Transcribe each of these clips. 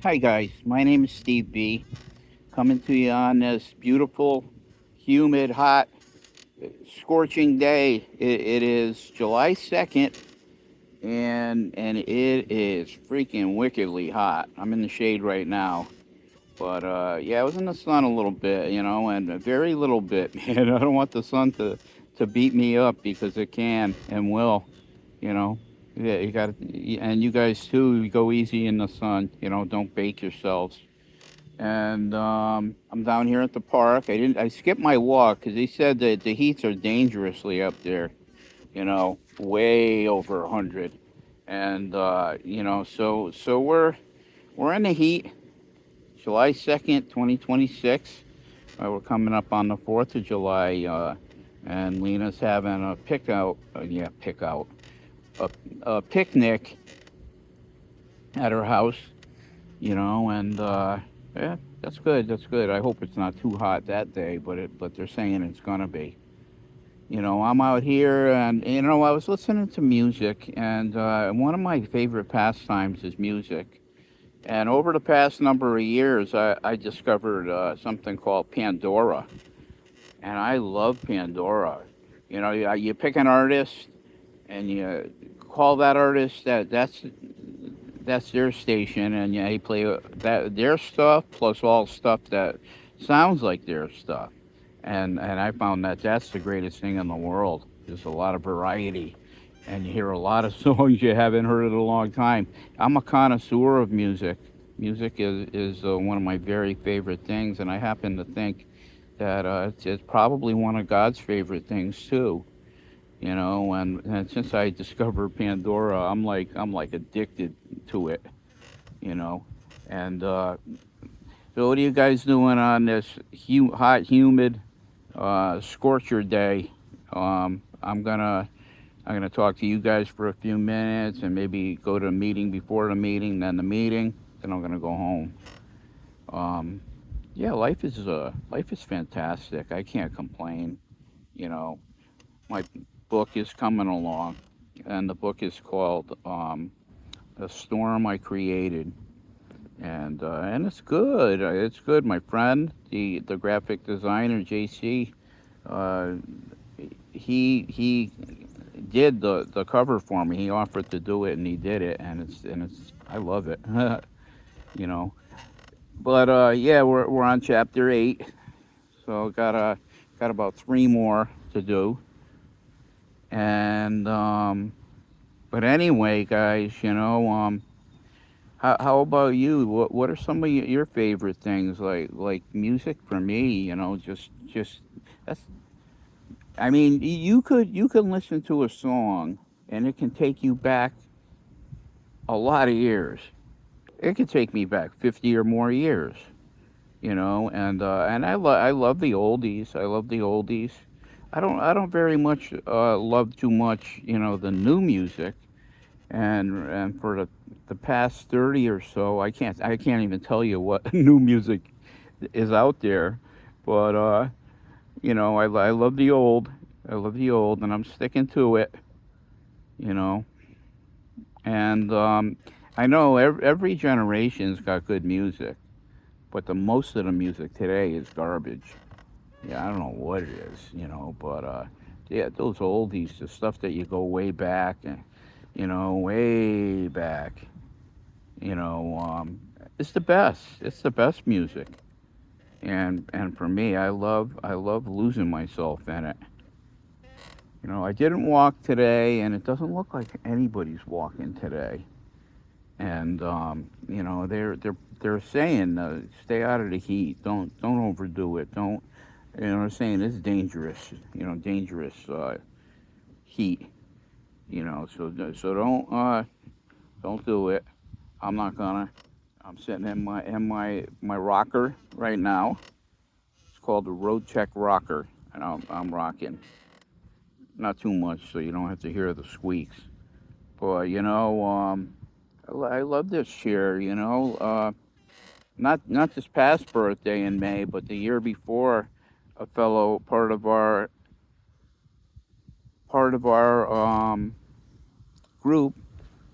Hi guys, my name is Steve B. Coming to you on this beautiful, humid, hot, scorching day. It is July 2nd, and it is freaking wickedly hot. I'm in the shade right now, but yeah, I was in the sun a little bit, and a very little bit. Man, I don't want the sun to beat me up because it can and will, you know. Yeah, you got, and you guys too. Go easy in the sun. Don't bake yourselves. And I'm down here at the park. I skipped my walk because he said that the heats are dangerously up there. Way over 100. And so we're in the heat. July 2nd, 2026. We're coming up on the 4th of July, and Lena's having a a picnic at her house. And yeah, that's good. That's good. I hope it's not too hot that day, but they're saying it's gonna be. I'm out here, and I was listening to music, and one of my favorite pastimes is music. And over the past number of years, I discovered something called Pandora, and I love Pandora. You pick an artist, and you call that artist that's their station, and yeah, they play that their stuff plus all stuff that sounds like their stuff, and I found that that's the greatest thing in the world. There's a lot of variety, and you hear a lot of songs you haven't heard in a long time. I'm a connoisseur of music. Music is one of my very favorite things, and I happen to think that it's probably one of God's favorite things too. And since I discovered Pandora, I'm like addicted to it, you know. And so, what are you guys doing on this hot, humid, scorcher day? I'm gonna talk to you guys for a few minutes, and maybe go to a meeting before the meeting, then the meeting, then I'm gonna go home. Um, yeah, life is fantastic. I can't complain. You know, my book is coming along, and the book is called "The Storm I Created." And it's good. It's good. My friend, the graphic designer JC, uh, he did the cover for me. He offered to do it, and he did it, and it's I love it. you know. But yeah, we're on chapter 8, so got about 3 more to do. And but anyway, guys, how about you? What are some of your favorite things, like music for me? Just that's. I mean, you can listen to a song, and it can take you back a lot of years. It could take me back 50 or more years. And I love the oldies. I love the oldies. I don't very much love too much, the new music. And for the past 30 or so, I can't even tell you what new music is out there. But I love the old. I love the old, and I'm sticking to it. You know, and I know every generation's got good music, but the most of the music today is garbage. Yeah, I don't know what it is, but yeah, those oldies, the stuff that you go way back, and way back. You know, it's the best. It's the best music, and for me, I love losing myself in it. I didn't walk today, and it doesn't look like anybody's walking today. And they're saying, stay out of the heat. Don't overdo it. Don't. They're saying it's dangerous. Dangerous heat. So don't do it. I'm not gonna. I'm sitting in my rocker right now. It's called the Road Check Rocker, and I'm rocking. Not too much, so you don't have to hear the squeaks. But I love this chair. Not this past birthday in May, but the year before, a fellow part of our group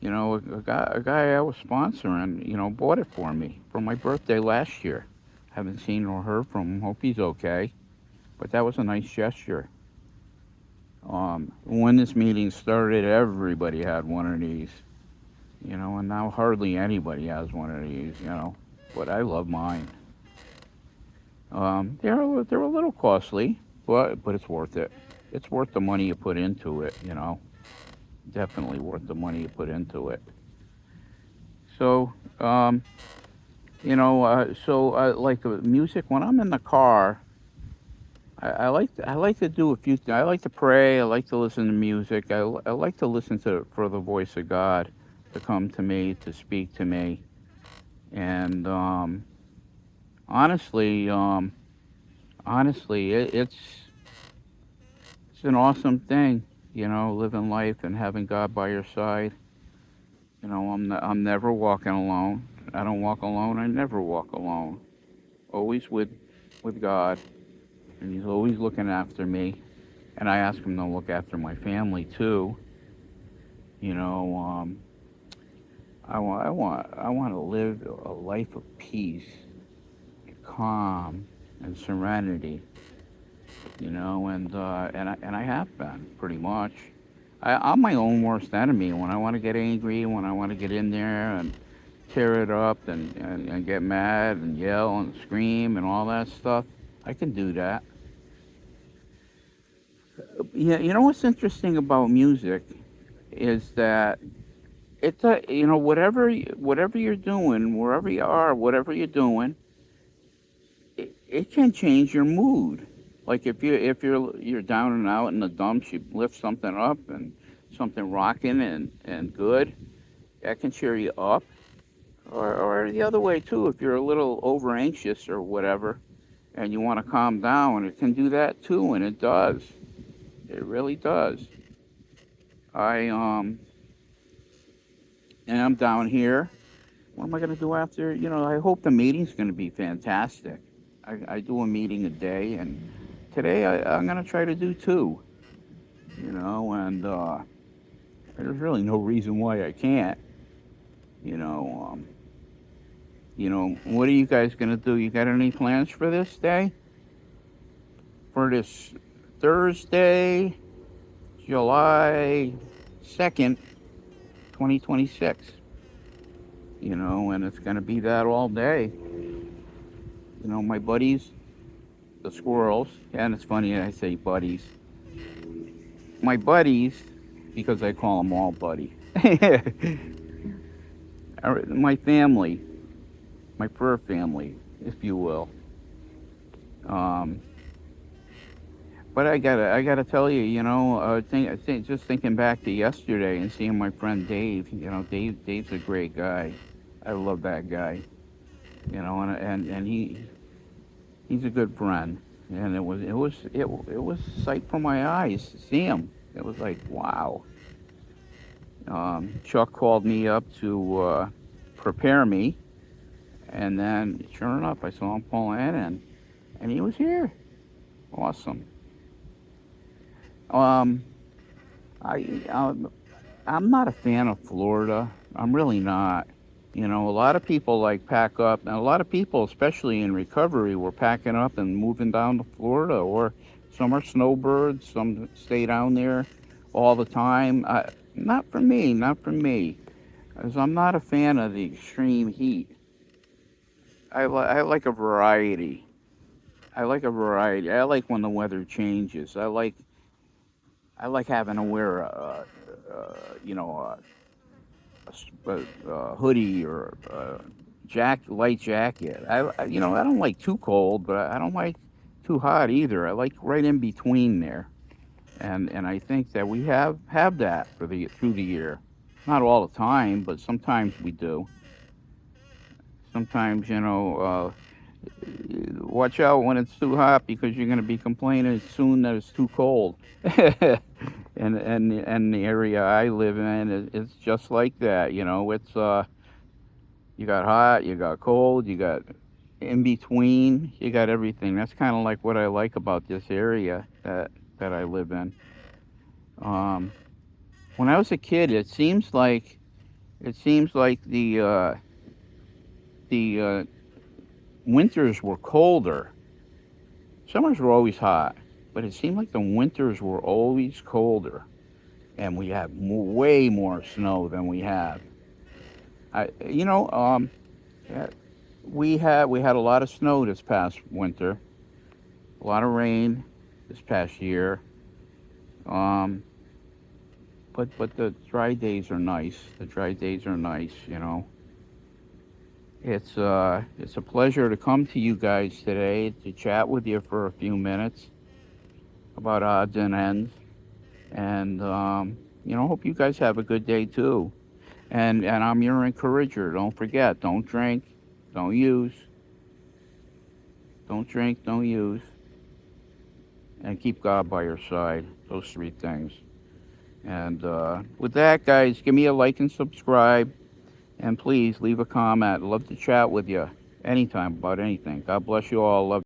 A guy I was sponsoring, bought it for me for my birthday last year. Haven't seen or heard from him. Hope he's okay. But that was a nice gesture. When this meeting started, everybody had one of these, and now hardly anybody has one of these. But I love mine. They're a little costly, but it's worth it. It's worth the money you put into it. Definitely worth the money you put into it. So, like music when I'm in the car, I like to do a few things. I like to pray. I like to listen to music. I like to listen for the voice of God to come to me, to speak to me. And honestly, honestly, it's an awesome thing, living life and having God by your side. I'm never walking alone. I don't walk alone. I never walk alone. Always with God, and He's always looking after me. And I ask Him to look after my family too. You know, I want to live a life of peace, calm, and serenity. And I have been pretty much. I'm my own worst enemy. When I want to get angry, when I want to get in there and tear it up and get mad and yell and scream and all that stuff, I can do that. Yeah, what's interesting about music is that whatever you're doing, wherever you are, whatever you're doing, it can change your mood. Like if you're down and out in the dumps, you lift something up and something rocking and good, that can cheer you up. Or the other way too, if you're a little over anxious or whatever, and you want to calm down, it can do that too, and it does. It really does. I and I'm down here. What am I going to do after? I hope the meeting's going to be fantastic. I do a meeting a day, and today I'm going to try to do two. And there's really no reason why I can't. You know, um, what are you guys going to do? You got any plans for this day? For this Thursday, July 2nd, 2026. And it's going to be that all day. My buddies, the squirrels, and it's funny I say buddies. My buddies, because I call them all buddy. My family, my fur family, if you will. Um, but I gotta tell you, just thinking back to yesterday and seeing my friend Dave. Dave's a great guy. I love that guy. And he's a good friend. And it was sight for my eyes to see him. It was like wow. Chuck called me up to prepare me, and then sure enough, I saw him pull in, and he was here. Awesome. Um, I I'm not a fan of Florida. I'm really not. A lot of people like pack up, and a lot of people, especially in recovery, were packing up and moving down to Florida, or some are snowbirds, some stay down there all the time. Not for me, not for me, because I'm not a fan of the extreme heat. I like a variety. I like a variety. I like when the weather changes. I like having to wear you know, a hoodie or light jacket. I don't like too cold, but I don't like too hot either. I like right in between there, and I think that we have that through the year. Not all the time, but sometimes we do. Sometimes watch out when it's too hot because you're going to be complaining soon that it's too cold. And the area I live in it's just like that. It's you got hot, you got cold, you got in between, you got everything. That's kind of like what I like about this area that I live in. Um, when I was a kid, it seems like It seems like the winters were colder. Summers were always hot, but it seemed like the winters were always colder, and we have way more snow than we have. I, you know, yeah, we had a lot of snow this past winter, a lot of rain this past year. Um, but the dry days are nice. The dry days are nice. It's a pleasure to come to you guys today to chat with you for a few minutes about odds and ends, and hope you guys have a good day too. And I'm your encourager. Don't forget, don't drink, don't use, don't drink, don't use, and keep God by your side. Those three things. And with that, guys, give me a like and subscribe. And please leave a comment. Love to chat with you anytime about anything. God bless you all. Love.